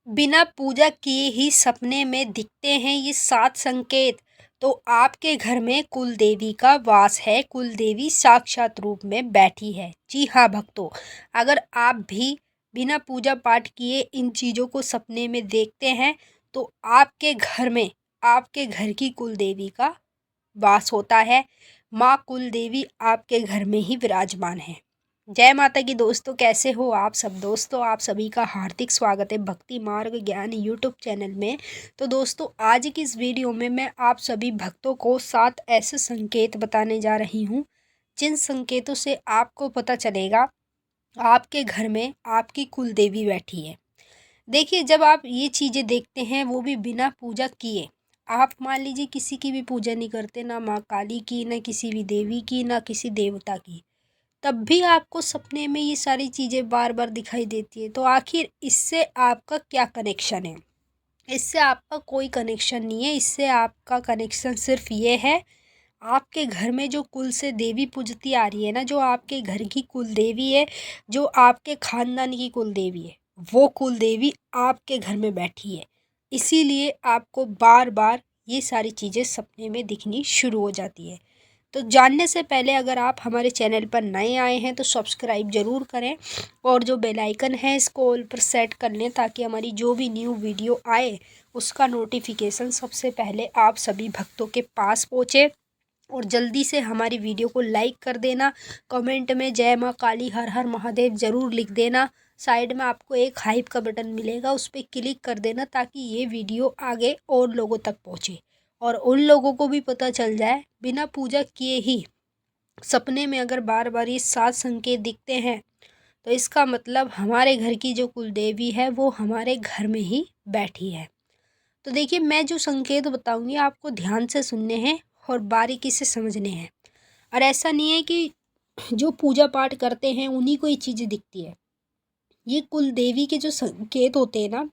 बिना पूजा किए ही सपने में दिखते हैं ये 7 संकेत, तो आपके घर में कुल देवी का वास है। कुल देवी साक्षात रूप में बैठी है। जी हाँ भक्तों, अगर आप भी बिना पूजा पाठ किए इन चीज़ों को सपने में देखते हैं तो आपके घर में आपके घर की कुल देवी का वास होता है। माँ कुल देवी आपके घर में ही विराजमान है। जय माता की दोस्तों, कैसे हो आप सब। दोस्तों, आप सभी का हार्दिक स्वागत है भक्ति मार्ग ज्ञान यूट्यूब चैनल में। तो दोस्तों, आज की इस वीडियो में मैं आप सभी भक्तों को 7 ऐसे संकेत बताने जा रही हूँ जिन संकेतों से आपको पता चलेगा आपके घर में आपकी कुल देवी बैठी है। देखिए, जब आप ये चीज़ें देखते हैं वो भी बिना पूजा किए, आप मान लीजिए किसी की भी पूजा नहीं करते, ना माँ काली की, ना किसी भी देवी की, ना किसी देवता की, तब भी आपको सपने में ये सारी चीज़ें बार बार दिखाई देती है। तो आखिर इससे आपका क्या कनेक्शन है। इससे आपका कोई कनेक्शन नहीं है। इससे आपका कनेक्शन सिर्फ ये है, आपके घर में जो कुल से देवी पूजती आ रही है ना, जो आपके घर की कुल देवी है, जो आपके खानदान की कुल देवी है, वो कुल देवी आपके घर में बैठी है। इसीलिए आपको बार बार ये सारी चीज़ें सपने में दिखनी शुरू हो जाती है। तो जानने से पहले अगर आप हमारे चैनल पर नए आए हैं तो सब्सक्राइब ज़रूर करें और जो बेल आइकन है इसको ऑल पर सेट कर लें, ताकि हमारी जो भी न्यू वीडियो आए उसका नोटिफिकेशन सबसे पहले आप सभी भक्तों के पास पहुँचे। और जल्दी से हमारी वीडियो को लाइक कर देना। कमेंट में जय माँ काली हर हर महादेव ज़रूर लिख देना। साइड में आपको एक हाइप का बटन मिलेगा, उस पर क्लिक कर देना ताकि ये वीडियो आगे और लोगों तक पहुँचे और उन लोगों को भी पता चल जाए। बिना पूजा किए ही सपने में अगर बार बार ये 7 संकेत दिखते हैं तो इसका मतलब हमारे घर की जो कुल देवी है वो हमारे घर में ही बैठी है। तो देखिए, मैं जो संकेत बताऊंगी आपको ध्यान से सुनने हैं और बारीकी से समझने हैं। और ऐसा नहीं है कि जो पूजा पाठ करते हैं उन्हीं को ये चीज़ें दिखती है। ये कुल देवी के जो संकेत होते हैं ना,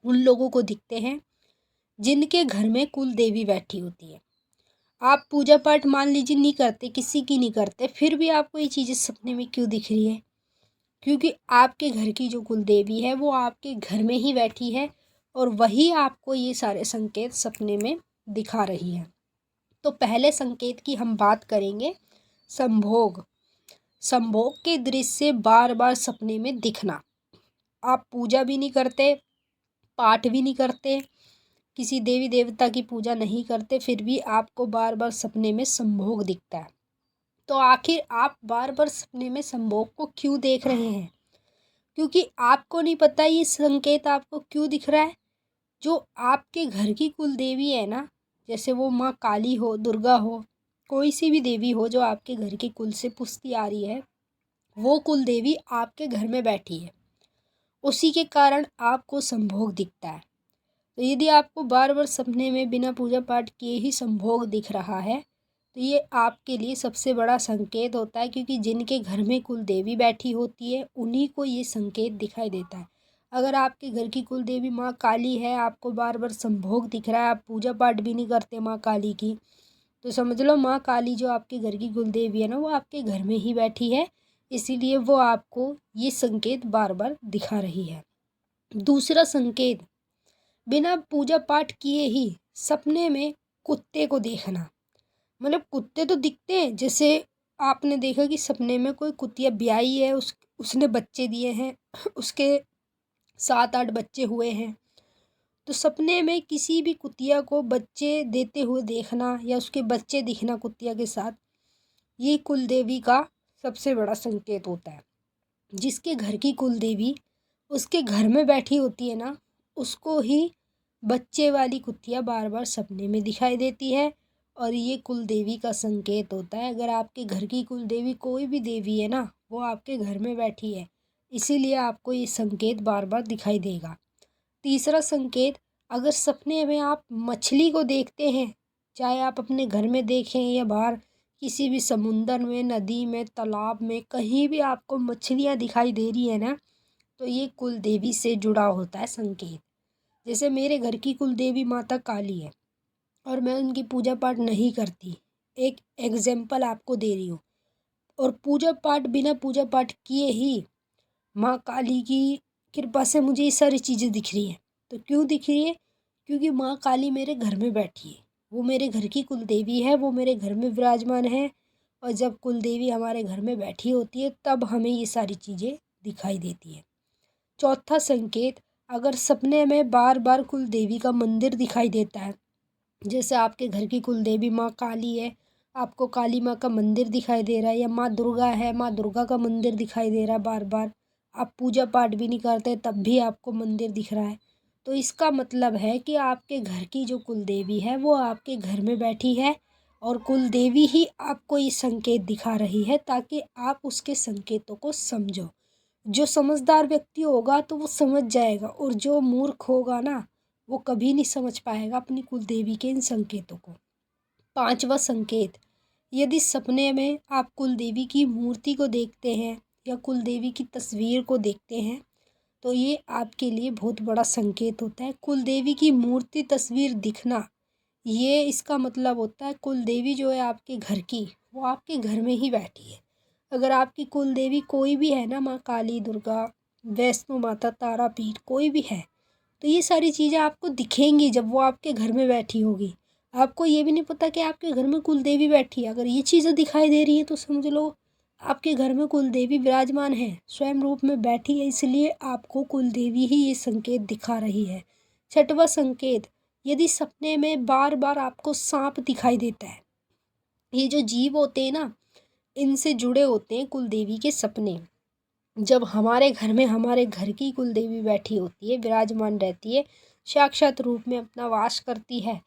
उन लोगों को दिखते हैं जिनके घर में कुल देवी बैठी होती है। आप पूजा पाठ मान लीजिए नहीं करते, किसी की नहीं करते, फिर भी आपको ये चीज़ें सपने में क्यों दिख रही है। क्योंकि आपके घर की जो कुल देवी है वो आपके घर में ही बैठी है और वही आपको ये सारे संकेत सपने में दिखा रही है। तो पहले संकेत की हम बात करेंगे, संभोग। संभोग के दृश्य बार बार सपने में दिखना। आप पूजा भी नहीं करते, पाठ भी नहीं करते, किसी देवी देवता की पूजा नहीं करते, फिर भी आपको बार बार सपने में संभोग दिखता है। तो आखिर आप बार बार सपने में संभोग को क्यों देख रहे हैं। क्योंकि आपको नहीं पता ये संकेत आपको क्यों दिख रहा है। जो आपके घर की कुल देवी है ना, जैसे वो माँ काली हो, दुर्गा हो, कोई सी भी देवी हो जो आपके घर की कुल से पुष्टि आ रही है, वो कुल देवी आपके घर में बैठी है। उसी के कारण आपको संभोग दिखता है। तो यदि आपको बार बार सपने में बिना पूजा पाठ किए ही संभोग दिख रहा है तो ये आपके लिए सबसे बड़ा संकेत होता है, क्योंकि जिनके घर में कुल देवी बैठी होती है उन्हीं को ये संकेत दिखाई देता है। अगर आपके घर की कुल देवी माँ काली है, आपको बार बार संभोग दिख रहा है, आप पूजा पाठ भी नहीं करते माँ काली की, तो समझ लो माँ काली जो आपके घर की कुल देवी है ना, वो आपके घर में ही बैठी है। इसीलिए वो आपको ये संकेत बार बार दिखा रही है। दूसरा संकेत, बिना पूजा पाठ किए ही सपने में कुत्ते को देखना। मतलब कुत्ते तो दिखते हैं, जैसे आपने देखा कि सपने में कोई कुतिया ब्याई है, उसने बच्चे दिए हैं, उसके 7-8 बच्चे हुए हैं। तो सपने में किसी भी कुतिया को बच्चे देते हुए देखना या उसके बच्चे दिखना कुतिया के साथ, ये कुल देवी का सबसे बड़ा संकेत होता है। जिसके घर की कुल देवी उसके घर में बैठी होती है ना, उसको ही बच्चे वाली कुतिया बार बार सपने में दिखाई देती है और ये कुल देवी का संकेत होता है। अगर आपके घर की कुल देवी कोई भी देवी है ना, वो आपके घर में बैठी है, इसीलिए आपको ये संकेत बार बार दिखाई देगा। तीसरा संकेत, अगर सपने में आप मछली को देखते हैं, चाहे आप अपने घर में देखें या बाहर किसी भी समुंदर में, नदी में, तालाब में, कहीं भी आपको मछलियाँ दिखाई दे रही है ना, तो ये कुल देवी से जुड़ा होता है संकेत। जैसे मेरे घर की कुल देवी माता काली है और मैं उनकी पूजा पाठ नहीं करती, एक एग्जाम्पल आपको दे रही हूँ, और पूजा पाठ बिना पूजा पाठ किए ही माँ काली की कृपा से मुझे ये सारी चीज़ें दिख रही हैं। तो क्यों दिख रही है? क्योंकि माँ काली मेरे घर में बैठी है। वो मेरे घर की कुल देवी है, वो मेरे घर में विराजमान है। और जब कुल देवी हमारे घर में बैठी होती है तब हमें ये सारी चीज़ें दिखाई देती है। चौथा संकेत, अगर सपने में बार बार कुल देवी का मंदिर दिखाई देता है, जैसे आपके घर की कुल देवी माँ काली है, आपको काली माँ का मंदिर दिखाई दे रहा है, या माँ दुर्गा है, माँ दुर्गा का मंदिर दिखाई दे रहा है बार बार, आप पूजा पाठ भी नहीं करते तब भी आपको मंदिर दिख रहा है, तो इसका मतलब है कि आपके घर की जो कुल देवी है वो आपके घर में बैठी है। और कुल देवी ही आपको ये संकेत दिखा रही है ताकि आप उसके संकेतों को समझो। जो समझदार व्यक्ति होगा तो वो समझ जाएगा, और जो मूर्ख होगा ना, वो कभी नहीं समझ पाएगा अपनी कुल देवी के इन संकेतों को। पांचवा संकेत, यदि सपने में आप कुल देवी की मूर्ति को देखते हैं या कुल देवी की तस्वीर को देखते हैं तो ये आपके लिए बहुत बड़ा संकेत होता है। कुल देवी की मूर्ति तस्वीर दिखना, ये इसका मतलब होता है कुल देवी जो है आपके घर की, वो आपके घर में ही बैठी है। अगर आपकी कुल देवी कोई भी है ना, माँ काली, दुर्गा, वैष्णो माता, तारापीठ, कोई भी है, तो ये सारी चीज़ें आपको दिखेंगी जब वो आपके घर में बैठी होगी। आपको ये भी नहीं पता कि आपके घर में कुल देवी बैठी है, अगर ये चीज़ें दिखाई दे रही हैं तो समझ लो आपके घर में कुल देवी विराजमान है, स्वयं रूप में बैठी है, इसलिए आपको कुल देवी ही ये संकेत दिखा रही है। छठवां संकेत, यदि सपने में बार बार आपको सांप दिखाई देता है, ये जो जीव होते हैं ना, इनसे जुड़े होते हैं कुल देवी के सपने। जब हमारे घर में हमारे घर की कुल देवी बैठी होती है, विराजमान रहती है, साक्षात रूप में अपना वास करती है,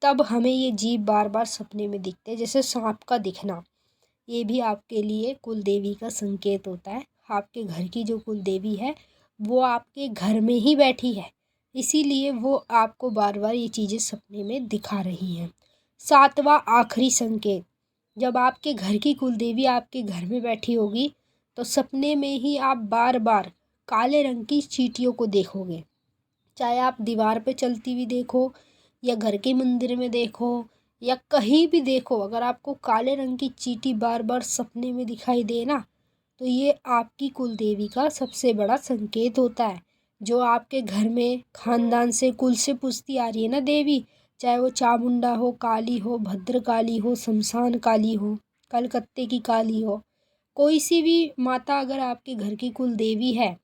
तब हमें ये जीव बार बार सपने में दिखते हैं। जैसे सांप का दिखना, ये भी आपके लिए कुल देवी का संकेत होता है। आपके घर की जो कुल देवी है वो आपके घर में ही बैठी है, इसीलिए वो आपको बार बार ये चीज़ें सपने में दिखा रही हैं। सातवां आखिरी संकेत, जब आपके घर की कुल देवी आपके घर में बैठी होगी तो सपने में ही आप बार बार काले रंग की चींटियों को देखोगे। चाहे आप दीवार पे चलती हुई देखो, या घर के मंदिर में देखो, या कहीं भी देखो, अगर आपको काले रंग की चींटी बार बार सपने में दिखाई दे ना, तो ये आपकी कुल देवी का सबसे बड़ा संकेत होता है। जो आपके घर में खानदान से कुल से पूछती आ रही है ना देवी, चाहे वो चामुंडा हो, काली हो, भद्रकाली हो, शमशान काली हो, कलकत्ते की काली हो, कोई सी भी माता अगर आपके घर की कुल देवी है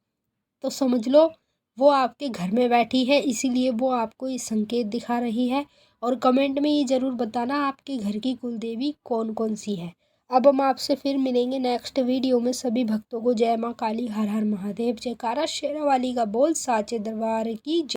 तो समझ लो वो आपके घर में बैठी है, इसीलिए वो आपको ये संकेत दिखा रही है। और कमेंट में ये ज़रूर बताना आपके घर की कुल देवी कौन कौन सी है। अब हम आपसे फिर मिलेंगे नेक्स्ट वीडियो में। सभी भक्तों को जय माँ काली, हर हर महादेव, जयकारा शेरावाली का बोल, साचे दरबार की जय।